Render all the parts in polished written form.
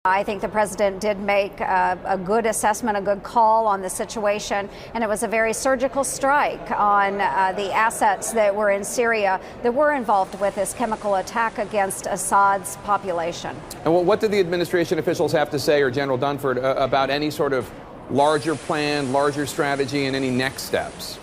I think the president did make a good assessment, a good call on the situation, and it was a very surgical strike on the assets that were in Syria that were involved with this chemical attack against Assad's population. And what did the administration officials have to say, or General Dunford, about any sort of larger plan, larger strategy, and any next steps?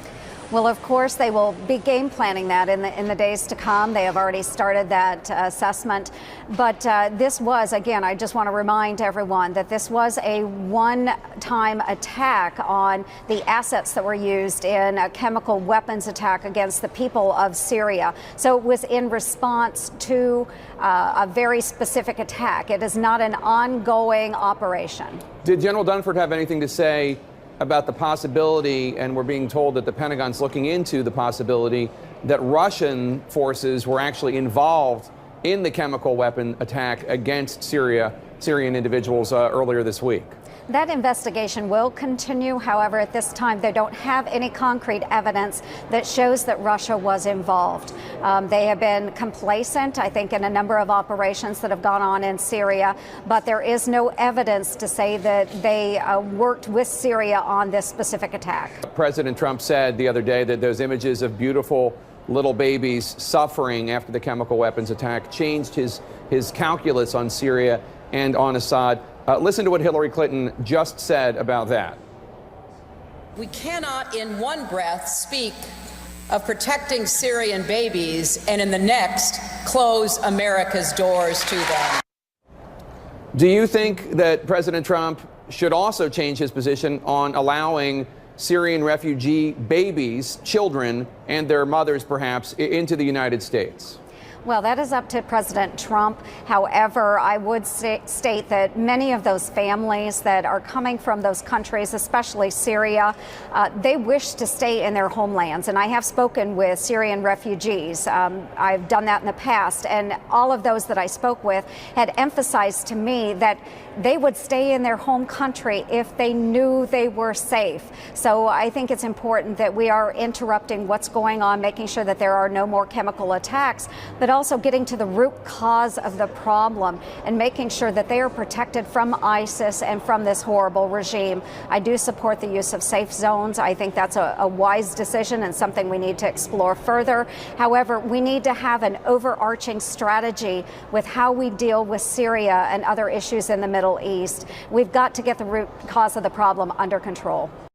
Well, of course, they will be game planning that in the days to come. They have already started that assessment. But this was, again, I just want to remind everyone that this was a one-time attack on the assets that were used in a chemical weapons attack against the people of Syria. So it was in response to a very specific attack. It is not an ongoing operation. Did General Dunford have anything to say about the possibility, and we're being told that the Pentagon's looking into the possibility, that Russian forces were actually involved in the chemical weapon attack against Syrian individuals earlier this week? That investigation will continue. However, at this time, they don't have any concrete evidence that shows that Russia was involved. They have been complacent, I think, in a number of operations that have gone on in Syria, but there is no evidence to say that they worked with Syria on this specific attack. President Trump said the other day that those images of beautiful little babies suffering after the chemical weapons attack changed his calculus on Syria and on Assad. Listen to what Hillary Clinton just said about that. We cannot in one breath speak of protecting Syrian babies and in the next close America's doors to them. Do you think that President Trump should also change his position on allowing Syrian refugee babies, children, and their mothers perhaps, into the United States? Well, that is up to President Trump. However, I would state that many of those families that are coming from those countries, especially Syria, they wish to stay in their homelands. And I have spoken with Syrian refugees. I've done that in the past. And all of those that I spoke with had emphasized to me that they would stay in their home country if they knew they were safe. So I think it's important that we are interrupting what's going on, making sure that there are no more chemical attacks, but also getting to the root cause of the problem and making sure that they are protected from ISIS and from this horrible regime. I do support the use of safe zones. I think that's a wise decision and something we need to explore further. However, we need to have an overarching strategy with how we deal with Syria and other issues in the Middle East. We've got to get the root cause of the problem under control.